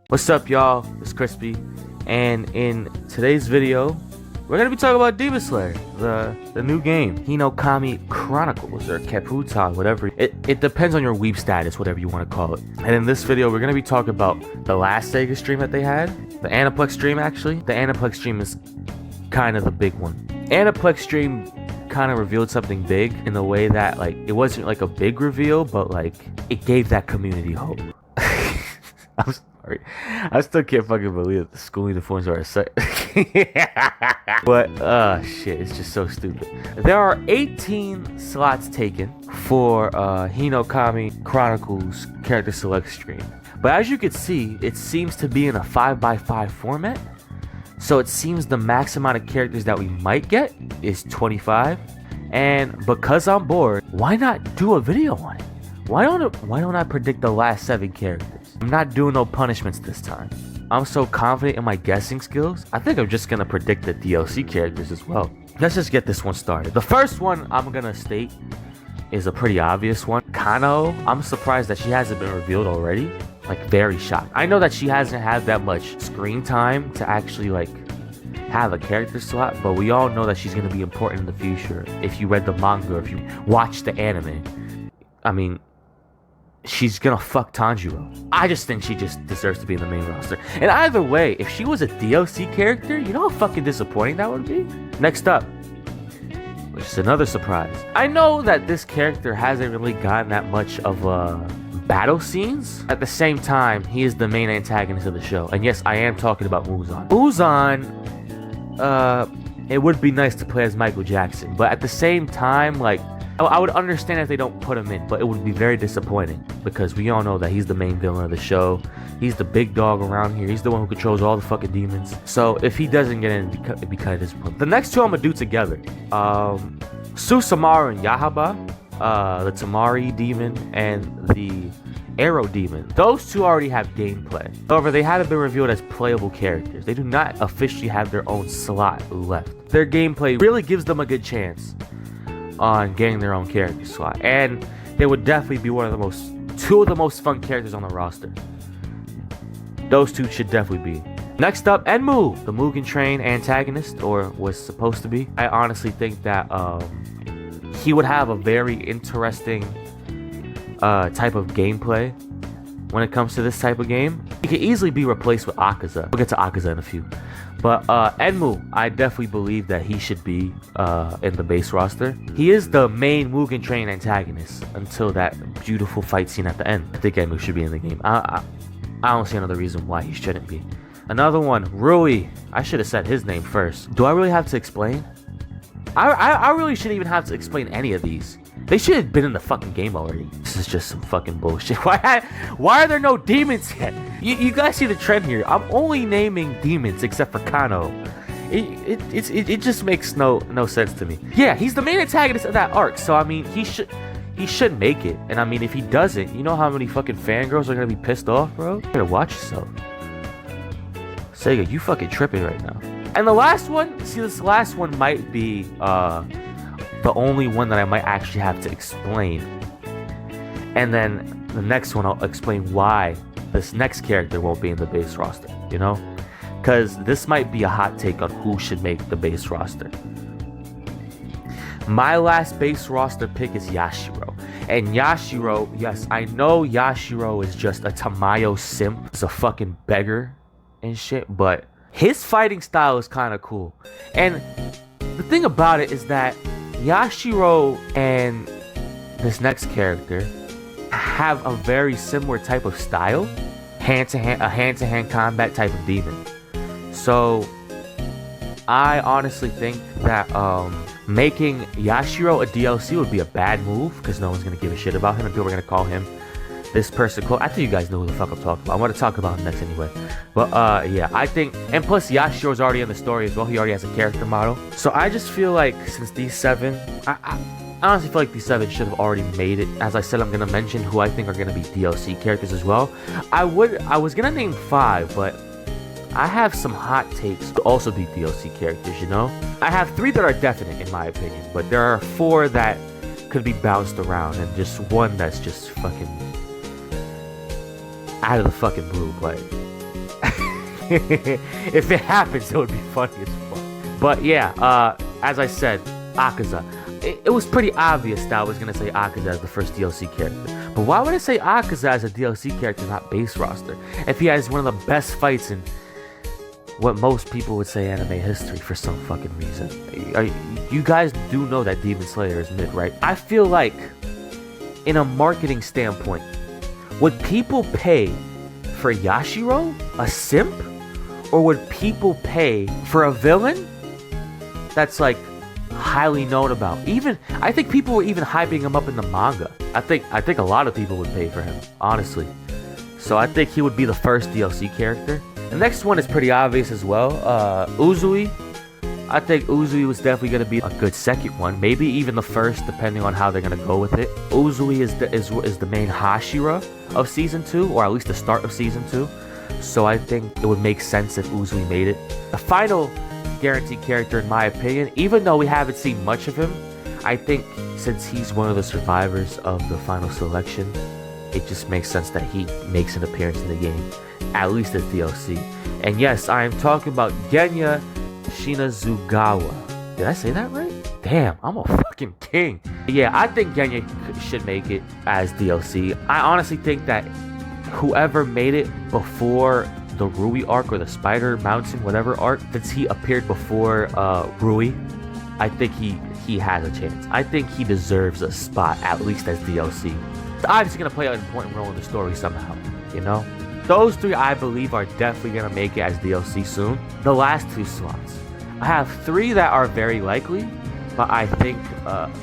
What's up, y'all? It's Crispy, and in today's video, we're gonna be talking about Demon Slayer, the new game, Hinokami Chronicles or Kaputan, whatever. It depends on your weeb status, whatever you want to call it. And in this video, we're gonna be talking about the last Sega stream that they had, the Aniplex stream. Actually, the Aniplex stream is kind of the big one. Aniplex stream kind of revealed something big in the way that, like, it wasn't like a big reveal, but like it gave that community hope. I'm sorry, I still can't fucking believe that the school uniforms are a set. But shit, it's just so stupid. There are 18 slots taken for Hinokami Chronicles character select stream, but as you can see, it seems to be in a 5x5 format. So it seems the max amount of characters that we might get is 25. And because I'm bored, why not do a video on it? Why don't I predict the last 7 characters? I'm not doing no punishments this time. I'm so confident in my guessing skills, I think I'm just gonna predict the DLC characters as well. Let's just get this one started. The first one I'm gonna state is a pretty obvious one. Kano. I'm surprised that she hasn't been revealed already. Like, very shocked. I know that she hasn't had that much screen time to actually like have a character slot, but we all know that she's gonna be important in the future. If you read the manga, or if you watch the anime, I mean, she's gonna fuck Tanjuro. I just think she just deserves to be in the main roster. And either way, if she was a DLC character, you know how fucking disappointing that would be? Next up, which is another surprise. I know that this character hasn't really gotten that much of battle scenes. At the same time, he is the main antagonist of the show. And yes, I am talking about Muzan. Muzan, it would be nice to play as Michael Jackson, but at the same time, like, I would understand if they don't put him in, but it would be very disappointing because we all know that he's the main villain of the show. He's the big dog around here. He's the one who controls all the fucking demons. So if he doesn't get in, it'd be kind of disappointing. The next two I'm gonna do together. Susamaru Yahaba, the Tamari demon, and the Arrow demon. Those two already have gameplay. However, they haven't been revealed as playable characters. They do not officially have their own slot left. Their gameplay really gives them a good chance on getting their own character slot, and they would definitely be two of the most fun characters on the roster. Those two should definitely be. Next up, Enmu, the Mugen Train antagonist, or was supposed to be. I honestly think that he would have a very interesting type of gameplay when it comes to this type of game. He could easily be replaced with Akaza. We'll get to Akaza in a few. But Enmu, I definitely believe that he should be in the base roster. He is the main Mugen Train antagonist until that beautiful fight scene at the end. I think Enmu should be in the game. I don't see another reason why he shouldn't be. Another one, Rui. I should have said his name first. Do I really have to explain? I really shouldn't even have to explain any of these. They should have been in the fucking game already. This is just some fucking bullshit. Why are there no demons yet? You guys see the trend here. I'm only naming demons except for Kano. It just makes no sense to me. Yeah, he's the main antagonist of that arc, so I mean he should make it. And I mean, if he doesn't, you know how many fucking fangirls are gonna be pissed off, bro? You better watch yourself. Sega, you fucking tripping right now. And the last one, see, this last one might be the only one that I might actually have to explain. And then the next one, I'll explain why this next character won't be in the base roster, you know? Because this might be a hot take on who should make the base roster. My last base roster pick is Yashiro. And Yashiro, yes, I know Yashiro is just a Tamayo simp. He's a fucking beggar and shit, but his fighting style is kind of cool. And the thing about it is that Yashiro and this next character have a very similar type of style, hand-to-hand combat type of demon. So I honestly think that making Yashiro a DLC would be a bad move because no one's gonna give a shit about him and people are gonna call him this person. I think you guys know who the fuck I'm talking about. I'm gonna talk about him next anyway. But yeah, I think, and plus Yashiro's already in the story as well. He already has a character model. So I just feel like since these 7, I honestly feel like these 7 should have already made it. As I said, I'm gonna mention who I think are gonna be DLC characters as well. I was gonna name 5, but I have some hot takes to also be DLC characters, you know? I have 3 that are definite in my opinion, but there are 4 that could be bounced around and just one that's just fucking out of the fucking blue. But If it happens, it would be funny as fuck. But yeah, as I said, Akaza. It was pretty obvious that I was gonna say Akaza as the first DLC character. But why would I say Akaza as a DLC character, not base roster? If he has one of the best fights in what most people would say anime history for some fucking reason. You guys do know that Demon Slayer is mid, right? I feel like, in a marketing standpoint, would people pay for Yashiro, a simp? Or would people pay for a villain that's like highly known about? Even I think people were even hyping him up in the manga. I think a lot of people would pay for him, honestly. So I think he would be the first DLC character. The next one is pretty obvious as well. Uzui. I think Uzui was definitely going to be a good second one. Maybe even the first, depending on how they're going to go with it. Uzui is the main Hashira of Season 2, or at least the start of Season 2. So I think it would make sense if Uzui made it. The final guaranteed character, in my opinion, even though we haven't seen much of him, I think since he's one of the survivors of the final selection, it just makes sense that he makes an appearance in the game, at least as DLC. And yes, I am talking about Genya Shinazugawa. Did I say that right? Damn, I'm a fucking king. Yeah, I think Genya should make it as DLC. I honestly think that whoever made it before the Rui arc or the Spider Mountain, whatever arc, since he appeared before Rui, I think he has a chance. I think he deserves a spot, at least as DLC. Obviously gonna play an important role in the story somehow, you know? Those three, I believe, are definitely gonna make it as DLC soon. The last two slots, I have three that are very likely, but I think,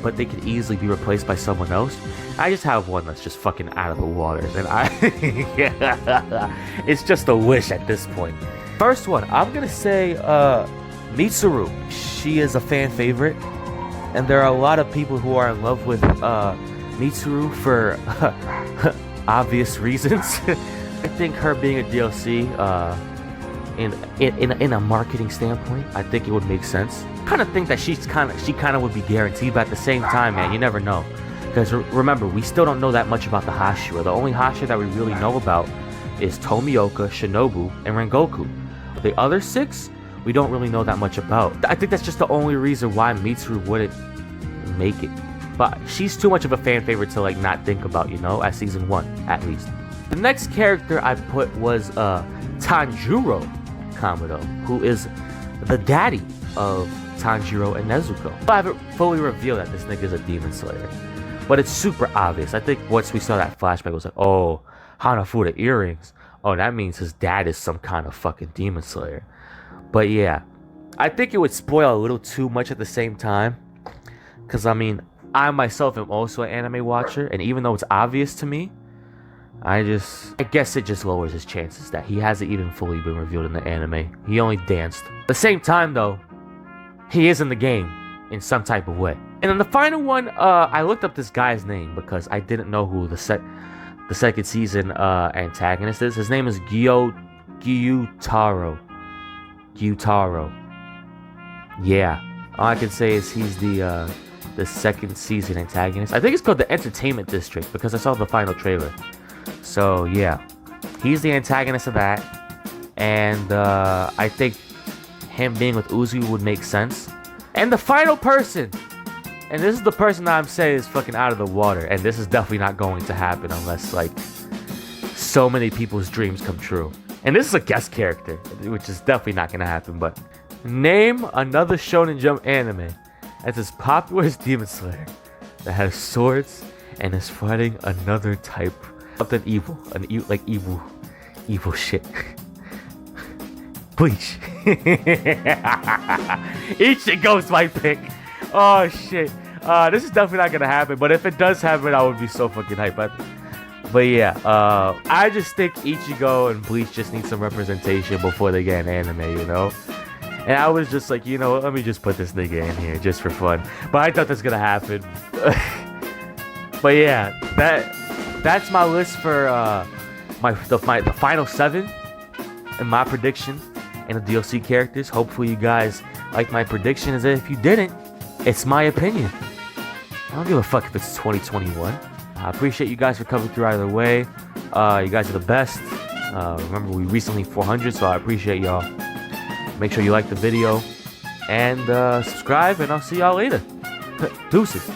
but they could easily be replaced by someone else. I just have one that's just fucking out of the water, and it's just a wish at this point. First one, I'm gonna say Mitsuru. She is a fan favorite, and there are a lot of people who are in love with Mitsuru for obvious reasons. I think her being a DLC, in a marketing standpoint, I think it would make sense. I kind of think that she kind of would be guaranteed, but at the same time, man, you never know. Because remember, we still don't know that much about the Hashira. The only Hashira that we really know about is Tomioka, Shinobu, and Rengoku. The other six, we don't really know that much about. I think that's just the only reason why Mitsuru wouldn't make it. But she's too much of a fan favorite to like not think about, you know, at Season 1, at least. The next character I put was Tanjuro Kamado, who is the daddy of Tanjiro and Nezuko. I haven't fully revealed that this nigga is a Demon Slayer, but it's super obvious. I think once we saw that flashback, it was like, oh, Hanafuda earrings. Oh, that means his dad is some kind of fucking Demon Slayer. But yeah, I think it would spoil a little too much at the same time. Because, I mean, I myself am also an anime watcher, and even though it's obvious to me, I guess it just lowers his chances that he hasn't even fully been revealed in the anime. He only danced. At the same time, though, he is in the game in some type of way. And then the final one, I looked up this guy's name because I didn't know who the second season antagonist is. His name is Gyutaro. Yeah, all I can say is he's the second season antagonist. I think it's called the Entertainment District because I saw the final trailer. So yeah, he's the antagonist of that, and I think him being with Uzui would make sense. And the final person, and this is the person that I'm saying is fucking out of the water, and this is definitely not going to happen unless like so many people's dreams come true. And this is a guest character, which is definitely not gonna happen. But name another Shonen Jump anime that's as popular as Demon Slayer, that has swords and is fighting another type of evil, evil shit. Bleach. Ichigo's my pick. Oh shit. This is definitely not gonna happen, but if it does happen, I would be so fucking hyped. But yeah, I just think Ichigo and Bleach just need some representation before they get an anime, you know? And I was just like, you know, let me just put this nigga in here just for fun. But I thought that's gonna happen. But yeah, that's my list for the final 7 and my prediction and the DLC characters. Hopefully you guys like my prediction. As if you didn't, it's my opinion. I don't give a fuck if it's 2021. I appreciate you guys for coming through either way. You guys are the best. Remember, we recently 400, so I appreciate y'all. Make sure you like the video and subscribe, and I'll see y'all later. Deuces.